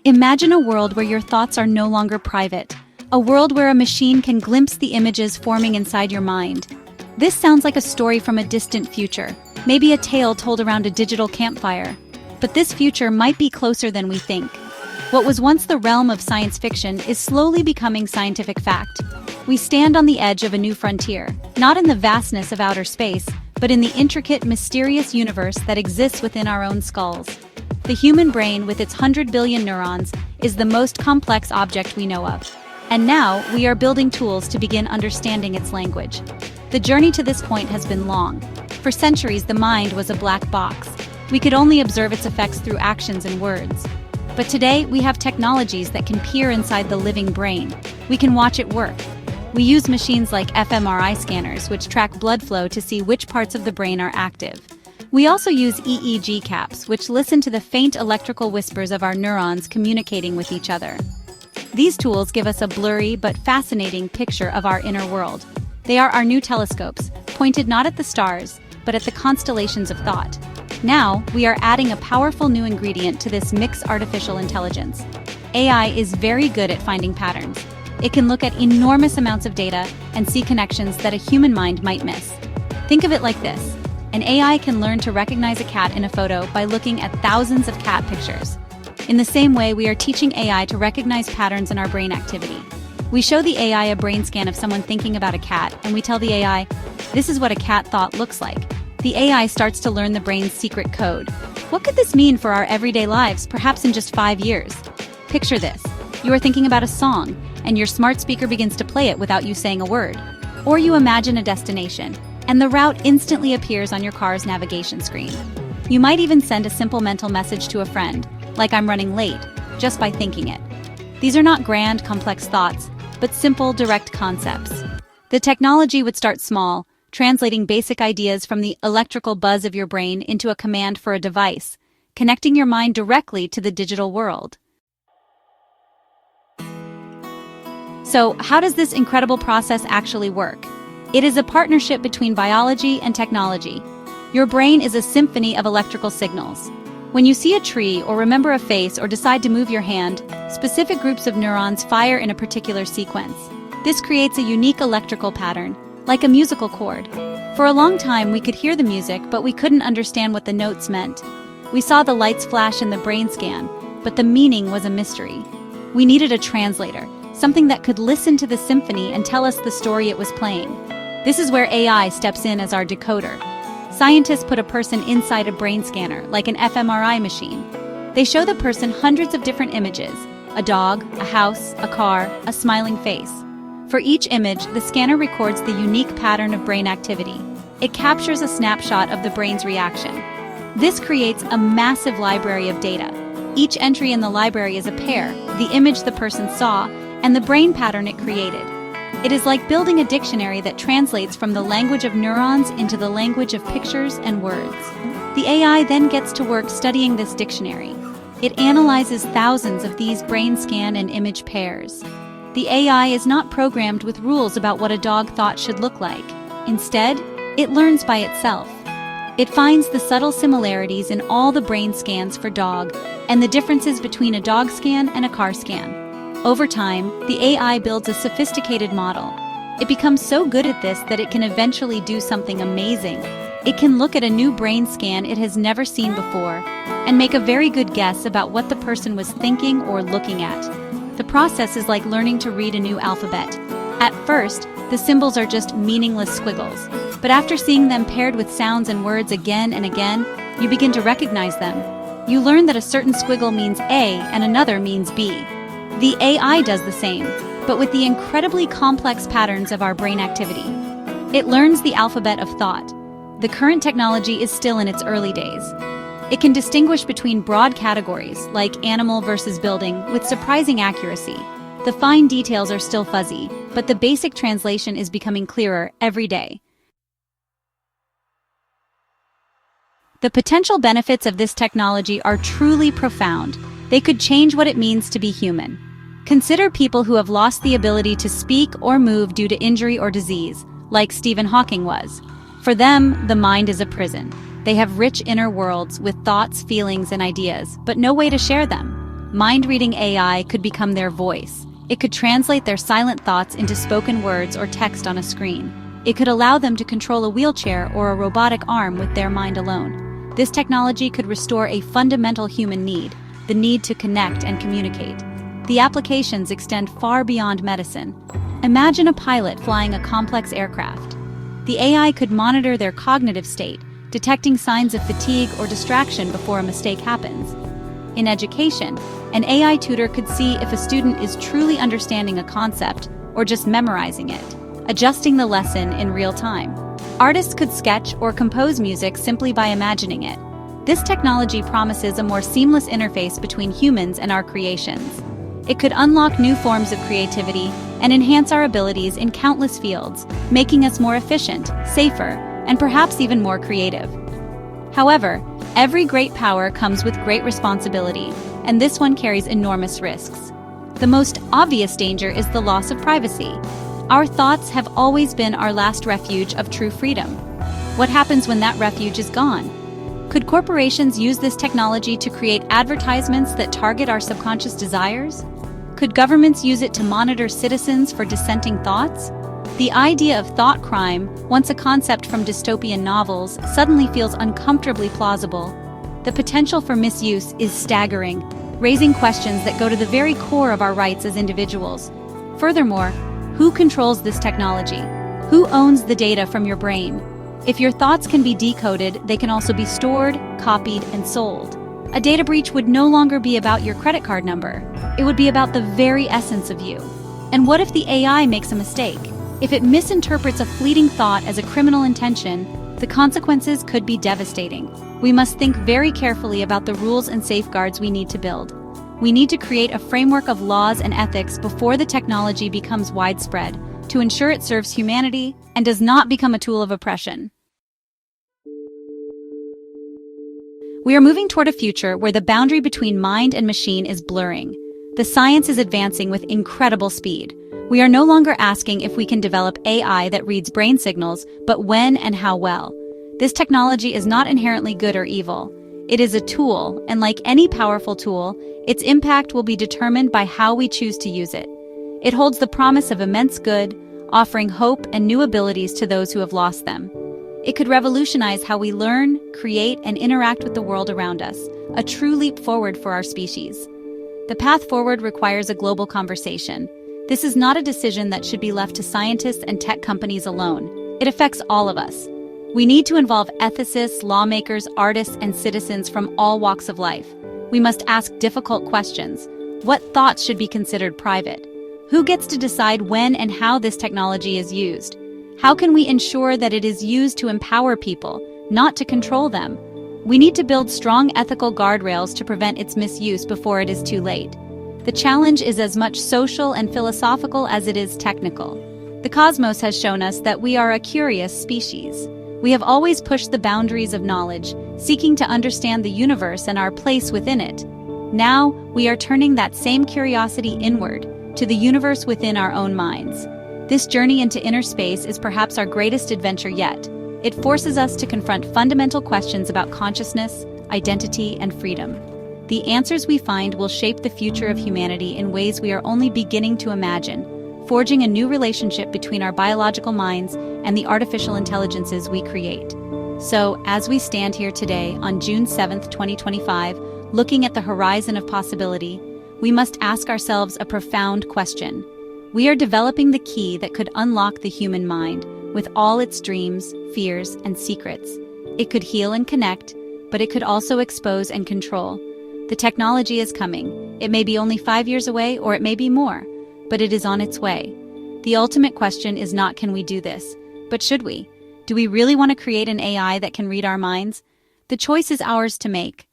Imagine a world where your thoughts are no longer private, a world where a machine can glimpse the images forming inside your mind. This sounds like a story from a distant future, maybe a tale told around a digital campfire. But this future might be closer than we think. What was once the realm of science fiction is slowly becoming scientific fact. We stand on the edge of a new frontier, not in the vastness of outer space, but in the intricate, mysterious universe that exists within our own skulls. The human brain, with its 100 billion neurons, is the most complex object we know of. And now, we are building tools to begin understanding its language. The journey to this point has been long. For centuries, the mind was a black box. We could only observe its effects through actions and words. But today, we have technologies that can peer inside the living brain. We can watch it work. We use machines like fMRI scanners, which track blood flow to see which parts of the brain are active. We also use EEG caps, which listen to the faint electrical whispers of our neurons communicating with each other. These tools give us a blurry but fascinating picture of our inner world. They are our new telescopes, pointed not at the stars, but at the constellations of thought. Now, we are adding a powerful new ingredient to this mixed artificial intelligence. AI is very good at finding patterns. It can look at enormous amounts of data and see connections that a human mind might miss. Think of it like this. An AI can learn to recognize a cat in a photo by looking at thousands of cat pictures. In the same way, we are teaching AI to recognize patterns in our brain activity. We show the AI a brain scan of someone thinking about a cat, and we tell the AI, this is what a cat thought looks like. The AI starts to learn the brain's secret code. What could this mean for our everyday lives, perhaps in just 5 years? Picture this. You are thinking about a song, and your smart speaker begins to play it without you saying a word. Or you imagine a destination, and the route instantly appears on your car's navigation screen. You might even send a simple mental message to a friend, like I'm running late, just by thinking it. These are not grand, complex thoughts, but simple, direct concepts. The technology would start small, translating basic ideas from the electrical buzz of your brain into a command for a device, connecting your mind directly to the digital world. So, how does this incredible process actually work? It is a partnership between biology and technology. Your brain is a symphony of electrical signals. When you see a tree or remember a face or decide to move your hand, specific groups of neurons fire in a particular sequence. This creates a unique electrical pattern, like a musical chord. For a long time, we could hear the music, but we couldn't understand what the notes meant. We saw the lights flash in the brain scan, but the meaning was a mystery. We needed a translator, something that could listen to the symphony and tell us the story it was playing. This is where AI steps in as our decoder. Scientists put a person inside a brain scanner, like an fMRI machine. They show the person hundreds of different images: a dog, a house, a car, a smiling face. For each image, the scanner records the unique pattern of brain activity. It captures a snapshot of the brain's reaction. This creates a massive library of data. Each entry in the library is a pair, the image the person saw, and the brain pattern it created. It is like building a dictionary that translates from the language of neurons into the language of pictures and words. The AI then gets to work studying this dictionary. It analyzes thousands of these brain scan and image pairs. The AI is not programmed with rules about what a dog thought should look like. Instead, it learns by itself. It finds the subtle similarities in all the brain scans for dog and the differences between a dog scan and a car scan. Over time, the AI builds a sophisticated model. It becomes so good at this that it can eventually do something amazing. It can look at a new brain scan it has never seen before and make a very good guess about what the person was thinking or looking at. The process is like learning to read a new alphabet. At first, the symbols are just meaningless squiggles, but after seeing them paired with sounds and words again and again, you begin to recognize them. You learn that a certain squiggle means A and another means B. The AI does the same, but with the incredibly complex patterns of our brain activity. It learns the alphabet of thought. The current technology is still in its early days. It can distinguish between broad categories, like animal versus building, with surprising accuracy. The fine details are still fuzzy, but the basic translation is becoming clearer every day. The potential benefits of this technology are truly profound. They could change what it means to be human. Consider people who have lost the ability to speak or move due to injury or disease, like Stephen Hawking was. For them, the mind is a prison. They have rich inner worlds with thoughts, feelings, and ideas, but no way to share them. Mind-reading AI could become their voice. It could translate their silent thoughts into spoken words or text on a screen. It could allow them to control a wheelchair or a robotic arm with their mind alone. This technology could restore a fundamental human need, the need to connect and communicate. The applications extend far beyond medicine. Imagine a pilot flying a complex aircraft. The AI could monitor their cognitive state, detecting signs of fatigue or distraction before a mistake happens. In education, an AI tutor could see if a student is truly understanding a concept or just memorizing it, adjusting the lesson in real time. Artists could sketch or compose music simply by imagining it. This technology promises a more seamless interface between humans and our creations. It could unlock new forms of creativity and enhance our abilities in countless fields, making us more efficient, safer, and perhaps even more creative. However, every great power comes with great responsibility, and this one carries enormous risks. The most obvious danger is the loss of privacy. Our thoughts have always been our last refuge of true freedom. What happens when that refuge is gone? Could corporations use this technology to create advertisements that target our subconscious desires? Could governments use it to monitor citizens for dissenting thoughts? The idea of thought crime, once a concept from dystopian novels, suddenly feels uncomfortably plausible. The potential for misuse is staggering, raising questions that go to the very core of our rights as individuals. Furthermore, who controls this technology? Who owns the data from your brain? If your thoughts can be decoded, they can also be stored, copied, and sold. A data breach would no longer be about your credit card number. It would be about the very essence of you. And what if the AI makes a mistake? If it misinterprets a fleeting thought as a criminal intention, the consequences could be devastating. We must think very carefully about the rules and safeguards we need to build. We need to create a framework of laws and ethics before the technology becomes widespread, to ensure it serves humanity and does not become a tool of oppression. We are moving toward a future where the boundary between mind and machine is blurring. The science is advancing with incredible speed. We are no longer asking if we can develop AI that reads brain signals, but when and how well. This technology is not inherently good or evil. It is a tool, and like any powerful tool, its impact will be determined by how we choose to use it. It holds the promise of immense good, offering hope and new abilities to those who have lost them. It could revolutionize how we learn, create, and interact with the world around us, a true leap forward for our species. The path forward requires a global conversation. This is not a decision that should be left to scientists and tech companies alone. It affects all of us. We need to involve ethicists, lawmakers, artists, and citizens from all walks of life. We must ask difficult questions. What thoughts should be considered private? Who gets to decide when and how this technology is used? How can we ensure that it is used to empower people, not to control them? We need to build strong ethical guardrails to prevent its misuse before it is too late. The challenge is as much social and philosophical as it is technical. The cosmos has shown us that we are a curious species. We have always pushed the boundaries of knowledge, seeking to understand the universe and our place within it. Now, we are turning that same curiosity inward, to the universe within our own minds. This journey into inner space is perhaps our greatest adventure yet. It forces us to confront fundamental questions about consciousness, identity, and freedom. The answers we find will shape the future of humanity in ways we are only beginning to imagine, forging a new relationship between our biological minds and the artificial intelligences we create. So, as we stand here today on June 7th, 2025, looking at the horizon of possibility, we must ask ourselves a profound question. We are developing the key that could unlock the human mind, with all its dreams, fears, and secrets. It could heal and connect, but it could also expose and control. The technology is coming. It may be only 5 years away, or it may be more, but it is on its way. The ultimate question is not can we do this, but should we? Do we really want to create an AI that can read our minds? The choice is ours to make.